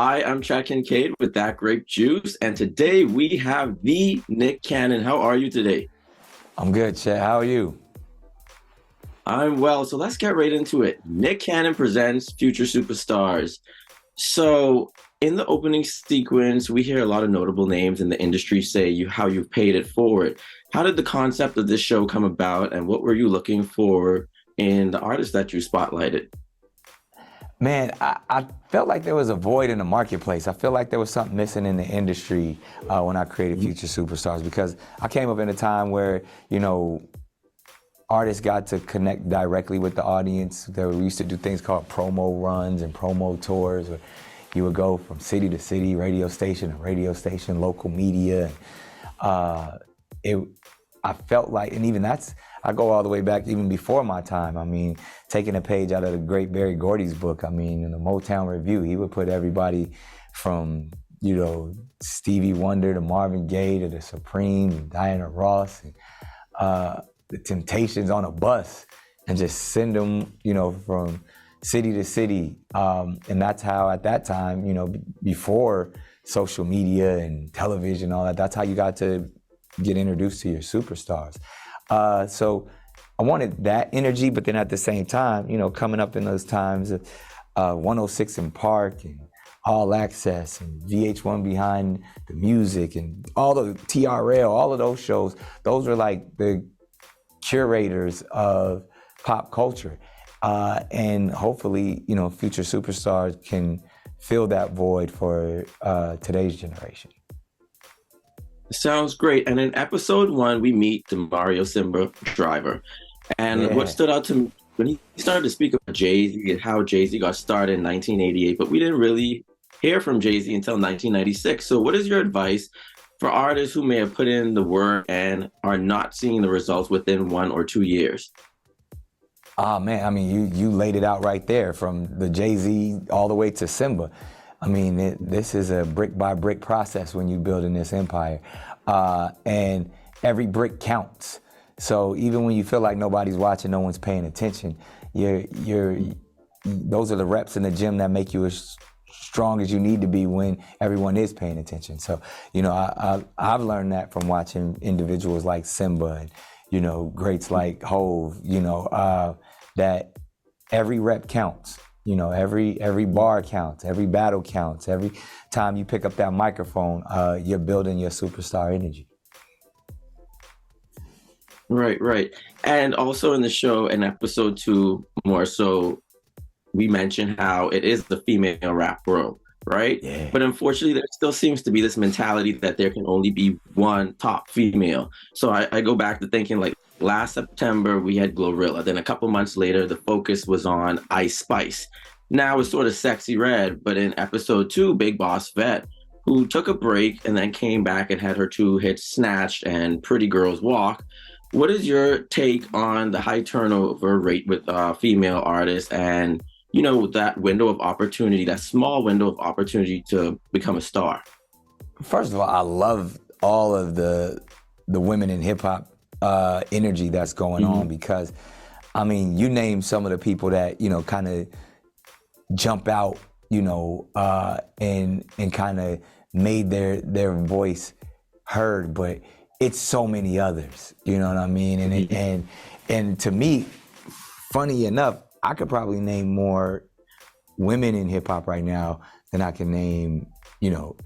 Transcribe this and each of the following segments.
Hi, I'm Chet Kincaid with That Grape Juice, and today we have the Nick Cannon. How are you today? I'm good, Chet. How are you? I'm well, so let's get right into it. Nick Cannon presents Future Superstars. So, in the opening sequence, we hear a lot of notable names in the industry say how you've paid it forward. How did the concept of this show come about, and what were you looking for in the artists that you spotlighted? Man, I felt like there was a void in the marketplace. I feel like there was something missing in the industry when I created Future Superstars because I came up in a time where, artists got to connect directly with the audience. We used to do things called promo runs and promo tours where you would go from city to city, radio station to radio station, local media. It, I felt like, and even I go all the way back even before my time. I mean, taking a page out of the great Berry Gordy's book, I mean, in the Motown Review, he would put everybody from, Stevie Wonder to Marvin Gaye to the Supremes and Diana Ross and the Temptations on a bus and just send them, from city to city. And that's how at that time, before social media and television, all that, that's how you got to get introduced to your superstars. So I wanted that energy, but then at the same time, coming up in those times of 106 in Park and All Access and VH1 Behind the Music and all the TRL, all of those shows, those were like the curators of pop culture. And hopefully, future superstars can fill that void for today's generation. Sounds great. And in episode one, we meet the Mario Simba driver. And what Yeah. stood out to me when he started to speak about Jay-Z and how Jay-Z got started in 1988, but we didn't really hear from Jay-Z until 1996. So what is your advice for artists who may have put in the work and are not seeing the results within 1 or 2 years? Ah, man, I mean, you laid it out right there from the Jay-Z all the way to Simba. I mean, this is a brick by brick process when you're building this empire. And every brick counts. So even when you feel like nobody's watching, no one's paying attention, those are the reps in the gym that make you as strong as you need to be when everyone is paying attention. So, I've learned that from watching individuals like Simba and, greats like Hove, that every rep counts. Every bar counts, every battle counts. Every time you pick up that microphone, you're building your superstar energy. Right, right. And also in the show, in episode two, more so, we mentioned how it is the female rap world, right? Yeah. But unfortunately, there still seems to be this mentality that there can only be one top female. So I go back to thinking like last September, we had Glorilla. Then a couple months later, the focus was on Ice Spice. Now it's sort of Sexy Red, but in episode two, Big Boss Vet, who took a break and then came back and had her two hits Snatched and Pretty Girls Walk. What is your take on the high turnover rate with female artists and that window of opportunity, that small window of opportunity to become a star? First of all, I love all of the women in hip hop energy that's going on because, I mean, you name some of the people that kind of jump out, and kind of made their voice heard, but it's so many others. You know what I mean? And to me, funny enough, I could probably name more women in hip hop right now than I can name,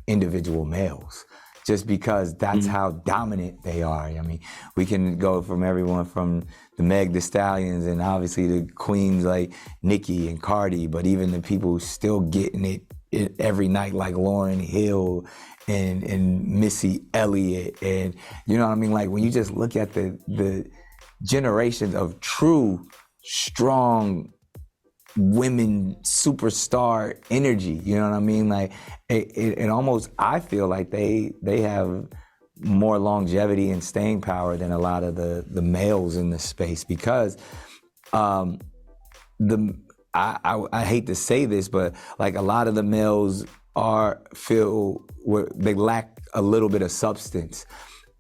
individual males, just because that's how dominant they are. I mean, we can go from everyone from the Meg Thee Stallions and obviously the queens like Nicki and Cardi, but even the people who still getting it every night like Lauryn Hill and Missy Elliott, and you know what I mean? Like when you just look at the generations of true strong women superstar energy, you know what I mean? Like it almost, I feel like they have more longevity and staying power than a lot of the males in the space because I hate to say this, but like a lot of the males they lack a little bit of substance,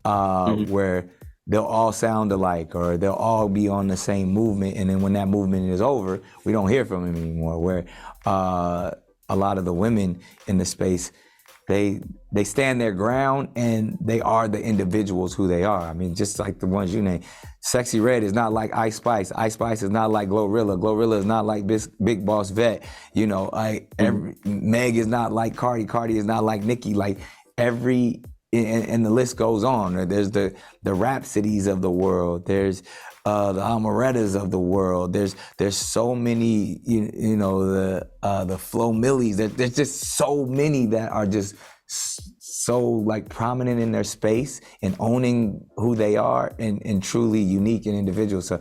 where they'll all sound alike or they'll all be on the same movement, and then when that movement is over, we don't hear from them anymore. Where a lot of the women in the space, they stand their ground and they are the individuals who they are. I mean, just like the ones you named. Sexy Red is not like Ice Spice. Ice Spice is not like Glorilla. Glorilla is not like Big Boss Vet. You know, Meg is not like Cardi. Cardi is not like Nicki. Like and the list goes on. There's the Rhapsodies of the world. There's the Amarettas of the world. There's so many, you know, the Flo Millis. There's just so many that are just so like prominent in their space and owning who they are and truly unique and individual. So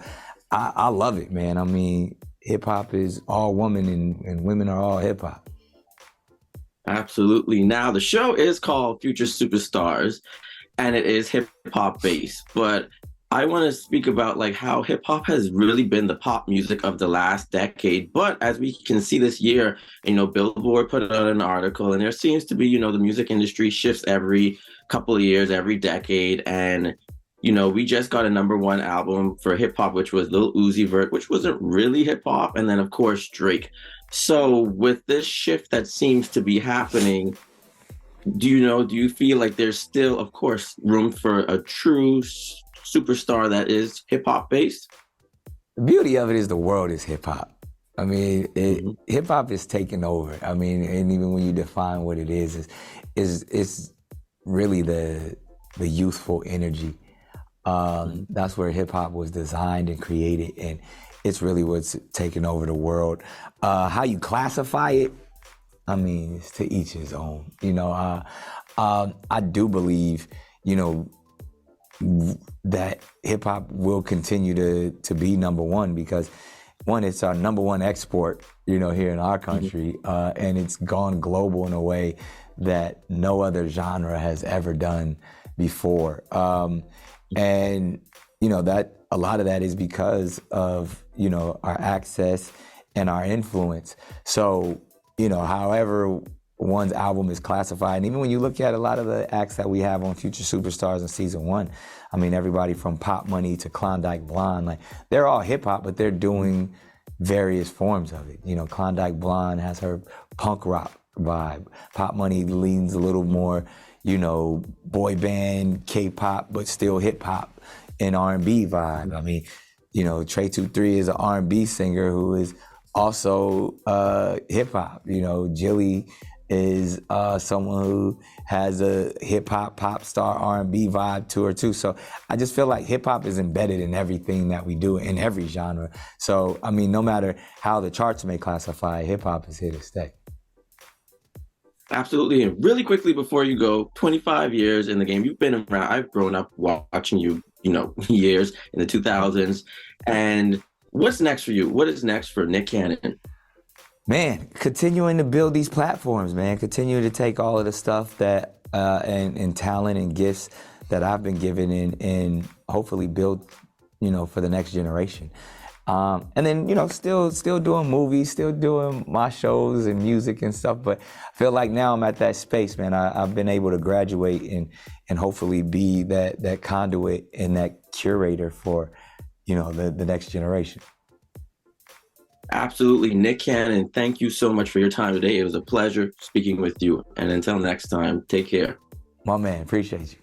I love it, man. I mean, hip hop is all woman and women are all hip hop. Absolutely. Now, the show is called Future Superstars, and it is hip hop based. But I want to speak about like how hip hop has really been the pop music of the last decade. But as we can see this year, you know, Billboard put out an article, and there seems to be, you know, the music industry shifts every couple of years, every decade. And, you know, we just got a #1 album for hip hop, which was Lil Uzi Vert, which wasn't really hip hop. And then, of course, Drake. So with this shift that seems to be happening, do you feel like there's still, of course, room for a true superstar that is hip hop based? The beauty of it is the world is hip hop. I mean, hip hop is taking over. I mean, and even when you define what it is really the youthful energy. That's where hip hop was designed and created, and it's really what's taken over the world. How you classify it, I mean, it's to each his own. You know, I do believe, you know, that hip hop will continue to be #1 because one, it's our #1 export, you know, here in our country, and it's gone global in a way that no other genre has ever done before. And, you know, that a lot of that is because of, you know, our access and our influence. So, you know, however one's album is classified, and even when you look at a lot of the acts that we have on Future Superstars in season 1, I mean, everybody from Pop Money to Klondike Blonde, like they're all hip hop, but they're doing various forms of it. You know, Klondike Blonde has her punk rock vibe. Pop Money leans a little more, you know, boy band, K-pop, but still hip hop and R&B vibe. I mean, you know, Trey 23 is an R&B singer who is also hip hop. You know, Jilly is someone who has a hip hop, pop star, R&B vibe to her too. So I just feel like hip hop is embedded in everything that we do in every genre. So, I mean, no matter how the charts may classify, hip hop is here to stay. Absolutely. And really quickly before you go, 25 years in the game, you've been around. I've grown up watching you, you know, years in the 2000s. And what's next for you? What is next for Nick Cannon? Man, continuing to build these platforms, man. Continue to take all of the stuff that and talent and gifts that I've been given and hopefully build, you know, for the next generation. And then, you know, still doing movies, still doing my shows and music and stuff. But I feel like now I'm at that space, man. I've been able to graduate and hopefully be that conduit and that curator for, you know, the next generation. Absolutely. Nick Cannon, thank you so much for your time today. It was a pleasure speaking with you. And until next time, take care. My man, appreciate you.